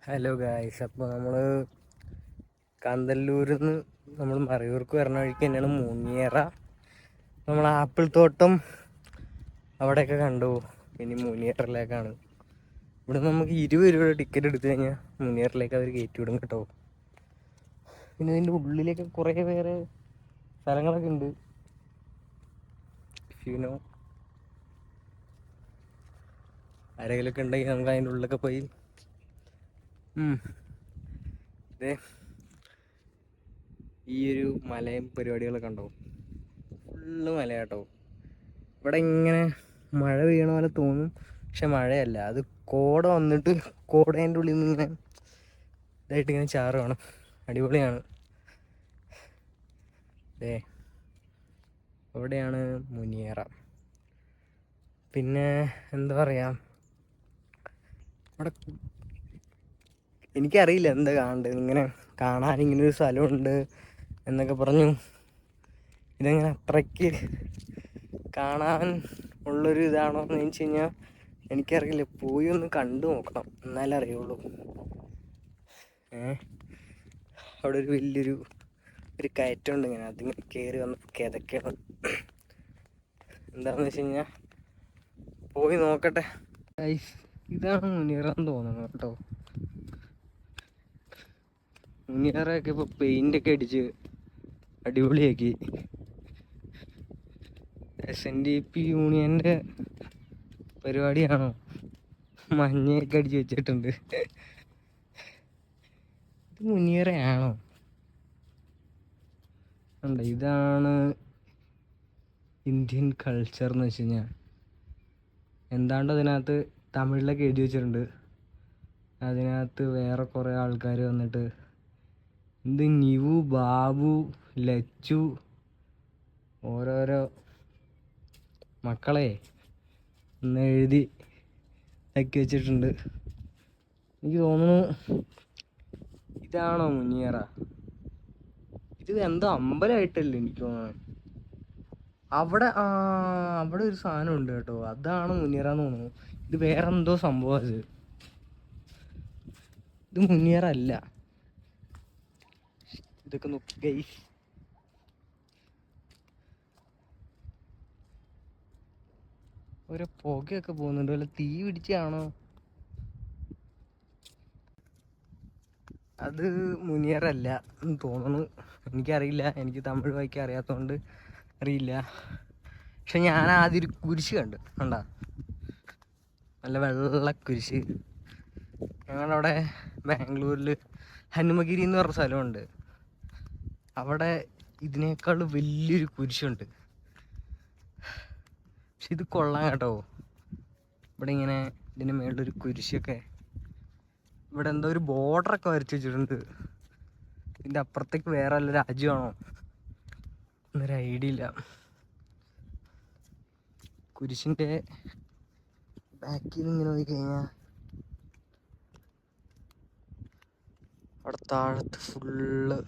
Hello guys, അപ്പോൾ നമ്മൾ കാന്തല്ലൂരിൽ നിന്ന് നമ്മൾ മറയൂർക്ക് വരുന്ന വഴിക്ക് തന്നെയാണ് മുനിയറ. നമ്മൾ ആപ്പിൾ തോട്ടം അവിടെയൊക്കെ കണ്ടു. ഇനി മുനിയറിലേക്കാണ്. ഇവിടെ നമുക്ക് 20 രൂപയുടെ ടിക്കറ്റ് എടുത്തു കഴിഞ്ഞാൽ മുനിയറിലേക്ക് അവർ കയറ്റി വിടും കേട്ടോ. പിന്നെ ഇതിൻ്റെ ഉള്ളിലേക്ക് കുറേ വേറെ സ്ഥലങ്ങളൊക്കെ ഉണ്ട്. ഫീനോ ആരെങ്കിലുമൊക്കെ ഉണ്ടെങ്കിൽ നമുക്ക് അതിൻ്റെ ഉള്ളിലൊക്കെ പോയി ഈ ഒരു മലയും പരിപാടികളൊക്കെ ഉണ്ടാവും. ഫുള്ള് മലയാട്ടോ. ഇവിടെ ഇങ്ങനെ മഴ പെയ്യണ പോലെ തോന്നും, പക്ഷെ മഴയല്ല, അത് കോട വന്നിട്ട് കോടേൻ്റെ ഉള്ളിൽ നിന്ന് ഇങ്ങനെ ഇതായിട്ട് ഇങ്ങനെ ചാറുവാണ്. അടിപൊളിയാണ്. അവിടെയാണ് മുനിയറ. പിന്നെ എന്താ പറയുക, അവിടെ എനിക്കറിയില്ല എന്താ കാണേണ്ടത്. ഇങ്ങനെ കാണാൻ ഇങ്ങനൊരു സ്ഥലമുണ്ട് എന്നൊക്കെ പറഞ്ഞു. ഇതെങ്ങനെ അത്രയ്ക്ക് കാണാൻ ഉള്ളൊരു ഇതാണോ എന്ന് ചോദിച്ചു കഴിഞ്ഞാൽ എനിക്കറിയില്ല. പോയി ഒന്ന് കണ്ടു നോക്കണം, എന്നാലേ അറിയുള്ളൂ. അവിടെ ഒരു വലിയൊരു കയറ്റമുണ്ട്. ഇങ്ങനെ അതിങ്ങനെ കയറി വന്ന് കിതക്കണം. എന്താണെന്ന് വെച്ച് കഴിഞ്ഞാൽ പോയി നോക്കട്ടെ. ഇതാണ് മുനിയറെന്ന് തോന്നുന്നു കേട്ടോ. മുനിയറയൊക്കെ ഇപ്പോൾ പെയിൻ്റൊക്കെ അടിച്ച് അടിപൊളിയാക്കി. SNDP യൂണിയൻ്റെ പരിപാടിയാണോ? മഞ്ഞയൊക്കെ അടിച്ച് വെച്ചിട്ടുണ്ട്. ഇത് മുനിയറയാണോ? ഉണ്ട്. ഇതാണ് ഇന്ത്യൻ കൾച്ചർ എന്ന് വെച്ച് കഴിഞ്ഞാൽ. എന്താണ്ട് അതിനകത്ത് തമിഴിലൊക്കെ എഴുതി വെച്ചിട്ടുണ്ട്. അതിനകത്ത് വേറെ കുറേ ആൾക്കാർ വന്നിട്ട് ഇത് നിവു, ബാബു, ലച്ചു, ഓരോരോ മക്കളെ എന്ന് എഴുതി ആക്കി വെച്ചിട്ടുണ്ട്. എനിക്ക് തോന്നുന്നു ഇതാണോ മുനിയറ? ഇത് എന്തോ അമ്പലമായിട്ടല്ലേ എനിക്ക് തോന്നുന്നത്. അവിടെ ഒരു സാധനം ഉണ്ട് കേട്ടോ, അതാണ് മുനിയറ എന്ന് തോന്നുന്നു. ഇത് വേറെ എന്തോ സംഭവം. ഇത് മുനിയറ അല്ല. ഇതൊക്കെ നോക്കി ഗൈസ്. ഓരോ പുകയൊക്കെ പോകുന്നുണ്ട്. വല്ല തീ പിടിച്ചാണോ? അത് മുനിയറല്ല എന്ന് തോന്നുന്നു. എനിക്കറിയില്ല, എനിക്ക് തമിഴ് വായിക്കാൻ അറിയാത്തതുകൊണ്ട് അറിയില്ല. പക്ഷെ ഞാൻ ആദ്യം ഒരു കുരിശ് കണ്ടാ, നല്ല വെള്ള കുരിശ്. ഞങ്ങളവിടെ ബാംഗ്ലൂരിൽ ഹനുമഗിരി എന്ന് പറഞ്ഞ സ്ഥലമുണ്ട്. അവിടെ ഇതിനേക്കാൾ വലിയൊരു കുരിശുണ്ട്. പക്ഷെ ഇത് കൊള്ളാം കേട്ടോ. ഇവിടെ ഇങ്ങനെ ഇതിൻ്റെ മേളിലൊരു കുരിശൊക്കെ, ഇവിടെ എന്തോ ഒരു ബോർഡറൊക്കെ വരച്ച് വെച്ചിട്ടുണ്ട്. ഇതിൻ്റെ അപ്പുറത്തേക്ക് വേറെ വല്ല രാജ്യമാണോ എന്നൊരു ഐഡിയ ഇല്ല. കുരിശിൻ്റെ ബാക്കിൽ നിന്ന് ഇങ്ങനെ പോയി കഴിഞ്ഞാൽ അവിടെ താഴത്ത് ഫുള്ള്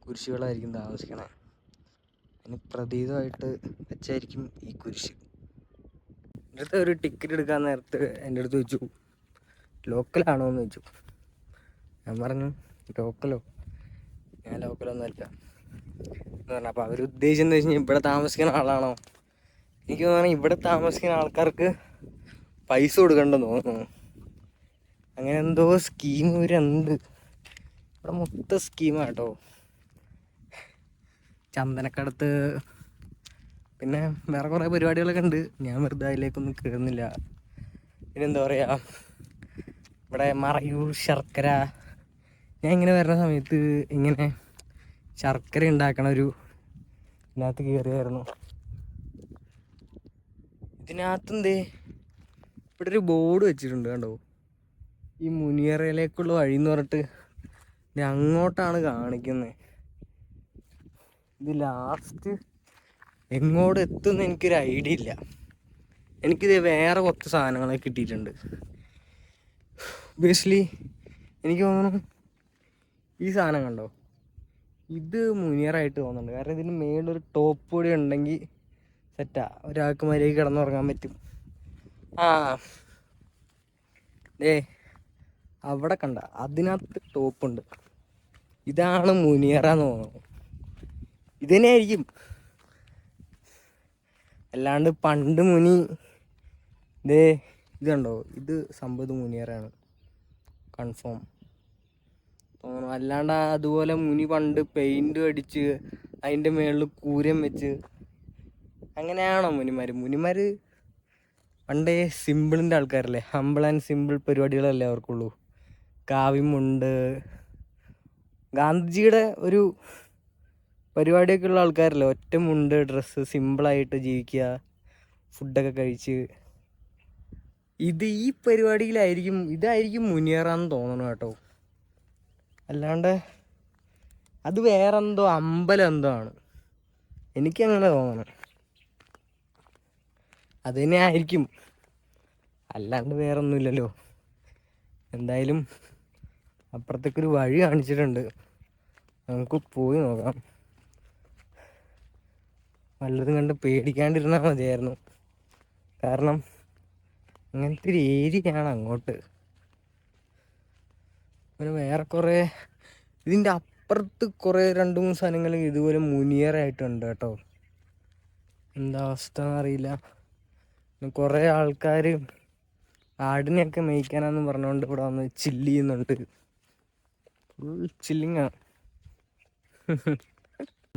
കുരിശുകളായിരിക്കും താമസിക്കണേ. അതിന് പ്രതീകമായിട്ട് വെച്ചായിരിക്കും ഈ കുരിശ്. എൻ്റെ അടുത്ത് ഒരു ടിക്കറ്റ് എടുക്കാൻ നേരത്ത് എൻ്റെ അടുത്ത് ചോദിച്ചു ലോക്കലാണോ എന്ന് ചോദിച്ചു. ഞാൻ പറഞ്ഞു ലോക്കലോ? ഞാൻ ലോക്കലൊന്നുമല്ല എന്ന് പറഞ്ഞു. അപ്പോൾ അവരുദ്ദേശിച്ചെന്ന് വെച്ച് കഴിഞ്ഞാൽ ഇവിടെ താമസിക്കുന്ന ആളാണോ? എനിക്ക് തോന്നുന്നു ഇവിടെ താമസിക്കുന്ന ആൾക്കാർക്ക് പൈസ കൊടുക്കണ്ടെന്ന് തോന്നുന്നു. അങ്ങനെ എന്തോ സ്കീം ഇവരുണ്ട്. ഇവിടെ മൊത്തം സ്കീമാണ് കേട്ടോ. ചന്ദനക്കടത്ത്, പിന്നെ വേറെ കുറേ പരിപാടികളൊക്കെ ഉണ്ട്. ഞാൻ വെറുതെ അതിലേക്കൊന്നും കയറുന്നില്ല. പിന്നെന്താ പറയുക, ഇവിടെ മറയൂർ ശർക്കര. ഞാൻ ഇങ്ങനെ വരുന്ന സമയത്ത് ഇങ്ങനെ ശർക്കര ഉണ്ടാക്കണ ഇതിനകത്ത് കയറിയായിരുന്നു. ഇതിനകത്തെന്തേ ഇവിടെ ഒരു ബോർഡ് വെച്ചിട്ടുണ്ട് കണ്ടോ, ഈ മുനിയറയിലേക്കുള്ള വഴി എന്ന് പറഞ്ഞിട്ട്. അങ്ങോട്ടാണ് കാണിക്കുന്നത്. ഇത് ലാസ്റ്റ് എങ്ങോട്ട് എത്തുമെന്ന് എനിക്കൊരു ഐഡിയ ഇല്ല. എനിക്കിത് വേറെ കുറച്ച് സാധനങ്ങളൊക്കെ കിട്ടിയിട്ടുണ്ട്. ഒബിയസ്ലി എനിക്ക് തോന്നുന്നു ഈ സാധനം കണ്ടോ, ഇത് മുനിയറായിട്ട് തോന്നുന്നുണ്ട്. കാരണം ഇതിന് മേലൊരു ടോപ്പ് കൂടി ഉണ്ടെങ്കിൽ സെറ്റാ, ഒരാൾക്ക് മര്യാദയ്ക്ക് കിടന്നുറങ്ങാൻ പറ്റും. അവിടെ കണ്ട അതിനകത്ത് ടോപ്പുണ്ട്. ഇതാണ് മുനിയറ എന്ന് തോന്നുന്നു. ഇതന്നെ ആയിരിക്കും. അല്ലാണ്ട് പണ്ട് മുനി ഇതേ ഇത് കണ്ടോ, ഇത് സംഭവം മുനിയറാണ് കൺഫേം തോന്നുന്നു. അല്ലാണ്ട് അതുപോലെ മുനി പണ്ട് പെയിന്റ് അടിച്ച് അതിൻ്റെ മുകളിൽ കൂരം വെച്ച് അങ്ങനെയാണോ മുനിമാർ പണ്ടേ സിമ്പിളിൻ്റെ ആൾക്കാരല്ലേ, ഹമ്പിൾ ആൻഡ് സിമ്പിൾ പരിപാടികളല്ലേ അവർക്കുള്ളൂ. കാവ്യമുണ്ട്, ഗാന്ധിജിയുടെ ഒരു പരിപാടിയൊക്കെ ഉള്ള ആൾക്കാരല്ലേ. ഒറ്റ മുണ്ട് ഡ്രസ്സ്, സിമ്പിളായിട്ട് ജീവിക്കുക, ഫുഡൊക്കെ കഴിച്ച്. ഈ പരിപാടിയിലായിരിക്കും, ഇതായിരിക്കും മുനിയറാന്ന് തോന്നണം കേട്ടോ. അല്ലാണ്ട് അത് വേറെന്തോ അമ്പലം എന്തോ ആണ്, എനിക്കങ്ങനെ തോന്നണം. അത് തന്നെ ആയിരിക്കും, അല്ലാണ്ട് വേറൊന്നുമില്ലല്ലോ. എന്തായാലും അപ്പുറത്തേക്കൊരു വഴി കാണിച്ചിട്ടുണ്ട്, നമുക്ക് പോയി നോക്കാം. വല്ലതും കണ്ട് പേടിക്കാണ്ടിരുന്നാൽ മതിയായിരുന്നു. കാരണം അങ്ങനത്തെ ഒരു ഏരിയയാണ് അങ്ങോട്ട്. പിന്നെ വേറെ കുറേ ഇതിൻ്റെ അപ്പുറത്ത് കുറേ 2-3 സാധനങ്ങൾ ഇതുപോലെ മുനിയറായിട്ടുണ്ട് കേട്ടോ. എന്താ അവസ്ഥ എന്നറിയില്ല. കുറേ ആൾക്കാർ ആടിനെയൊക്കെ മേയ്ക്കാനാന്ന് പറഞ്ഞുകൊണ്ട് ഇവിടെ വന്ന് ചില്ല് ചെയ്യുന്നുണ്ട്. ഫുൾ ചില്ലിങ്ങാണ്.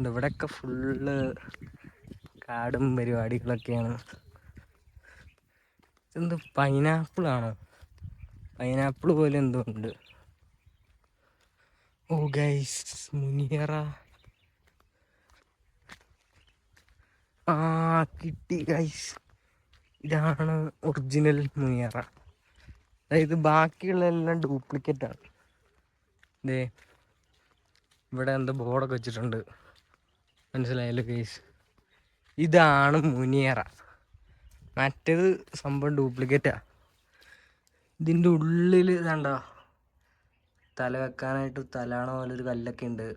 ഇവിടെയൊക്കെ ഫുള്ള് കാടും പരിപാടികളൊക്കെയാണ്. ഇതെന്ത് പൈനാപ്പിളാണോ? പൈനാപ്പിൾ പോലെ എന്തോ ഉണ്ട്. ഓ ഗൈസ്, മുനിയറ കിട്ടി ഗൈസ്. ഇതാണ് ഒറിജിനൽ മുനിയറ. അതായത് ബാക്കിയുള്ള എല്ലാം ഡ്യൂപ്ലിക്കേറ്റാണ്. ഇതേ ഇവിടെ എന്താ ബോർഡൊക്കെ വെച്ചിട്ടുണ്ട്, മനസ്സിലായല്ലോ ഗൈസ്. ഇതാണ് മുനിയറ. മറ്റേത് സംഭവം ഡ്യൂപ്ലിക്കേറ്റാ. ഇതിൻ്റെ ഉള്ളിൽ ഇതാണ്ട തല വെക്കാനായിട്ട് തലാണ പോലെ ഒരു കല്ലൊക്കെ ഉണ്ട്.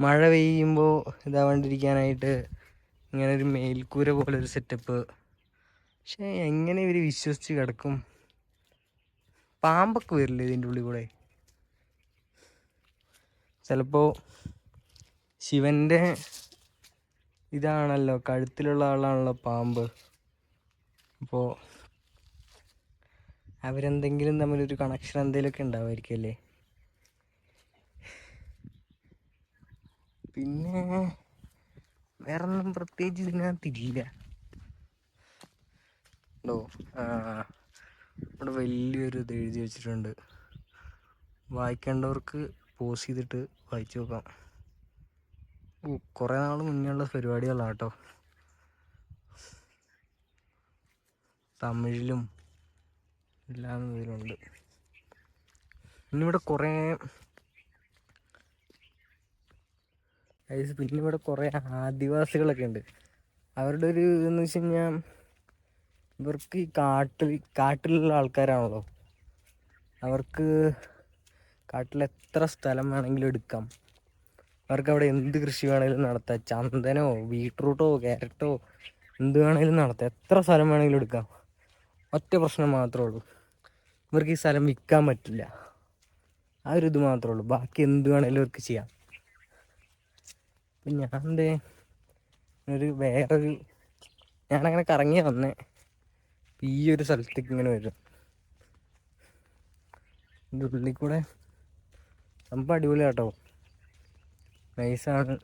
മഴ പെയ്യുമ്പോൾ ഇതാവാണ്ടിരിക്കാനായിട്ട് ഇങ്ങനെ ഒരു മേൽക്കൂര പോലെ ഒരു സെറ്റപ്പ്. പക്ഷെ എങ്ങനെ ഇവർ വിശ്വസിച്ച് കിടക്കും? പാമ്പൊക്കെ വരില്ലേ ഇതിൻ്റെ ഉള്ളിൽ കൂടെ? ചിലപ്പോൾ ശിവൻ്റെ ഇതാണല്ലോ, കഴുത്തിലുള്ള ആളാണല്ലോ പാമ്പ്. അപ്പോൾ അവരെന്തെങ്കിലും തമ്മിലൊരു കണക്ഷൻ എന്തെങ്കിലുമൊക്കെ ഉണ്ടാവുമായിരിക്കും. പിന്നെ വേറൊന്നും പ്രത്യേകിച്ച് ഇതിനകത്തില്ല. ഇവിടെ വലിയൊരു ഇത് എഴുതി വെച്ചിട്ടുണ്ട്. വായിക്കേണ്ടവർക്ക് പോസ് ചെയ്തിട്ട് വായിച്ചു നോക്കാം. കുറേ നാൾ മുന്നേയുള്ള പരിപാടികളാണ് കേട്ടോ. തമിഴിലും എല്ലാം ഇതിലുണ്ട്. പിന്നിവിടെ കുറേ ആദിവാസികളൊക്കെ ഉണ്ട്. അവരുടെ ഒരു ഇതെന്ന് വെച്ച് കഴിഞ്ഞാൽ ഇവർക്ക് ഈ കാട്ടിലുള്ള ആൾക്കാരാണല്ലോ. അവർക്ക് കാട്ടിൽ എത്ര സ്ഥലം വേണമെങ്കിലും എടുക്കാം. അവർക്ക് അവിടെ എന്ത് കൃഷി വേണമെങ്കിലും നടത്താം. ചന്ദനോ ബീട്രൂട്ടോ ക്യാരറ്റോ എന്ത് വേണമെങ്കിലും നടത്താം. എത്ര സ്ഥലം വേണമെങ്കിലും എടുക്കാം. ഒറ്റ പ്രശ്നം മാത്രമേ ഉള്ളൂ, ഇവർക്ക് ഈ സ്ഥലം വിൽക്കാൻ പറ്റില്ല. ആ ഒരു ഇത് മാത്രമേ ഉള്ളൂ. ബാക്കി എന്ത് വേണമെങ്കിലും ഇവർക്ക് ചെയ്യാം. അപ്പം ഞാനങ്ങനെ കറങ്ങി വന്നേ ഈ ഒരു സ്ഥലത്തേക്ക് ഇങ്ങനെ വരും. ഇതിൻ്റെ ഉള്ളിൽ കൂടെ സംഭവം അടിപൊളിയാട്ടോ, നൈസാണ്.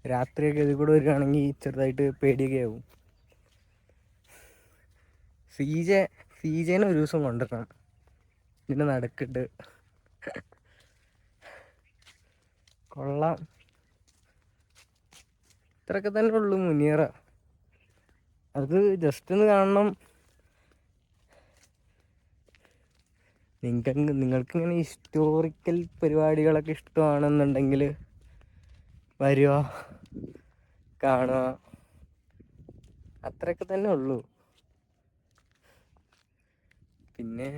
രാത്രിയൊക്കെ ഇതിൽ കൂടെ വരികയാണെങ്കിൽ ചെറുതായിട്ട് പേടിയൊക്കെ ആവും. സീജേനെ ഒരു ദിവസം കൊണ്ടുവരണം, ഇതിൻ്റെ നടക്കിട്ട് കൊള്ളാം. ഇത്രയൊക്കെ തന്നെ ഉള്ളൂ മുനിയറ. അത് ജസ്റ്റ് ഒന്ന് കാണണം. നിങ്ങൾക്കിങ്ങനെ ഹിസ്റ്റോറിക്കൽ പരിപാടികളൊക്കെ ഇഷ്ടമാണെന്നുണ്ടെങ്കിൽ വരിക, കാണുക, അത്രയൊക്കെ തന്നെ ഉള്ളൂ. പിന്നെ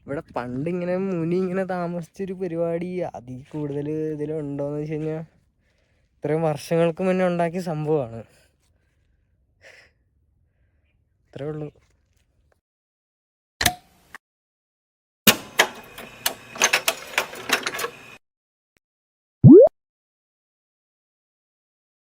ഇവിടെ പണ്ടിങ്ങനെ മുനി ഇങ്ങനെ താമസിച്ചൊരു പരിപാടി അതിൽ കൂടുതൽ ഇതിലുണ്ടോയെന്ന് വെച്ച് കഴിഞ്ഞാൽ ഇത്രയും വർഷങ്ങൾക്ക് മുന്നേ ഉണ്ടാക്കിയ സംഭവമാണ്. അത്രേ ഉള്ളൂ.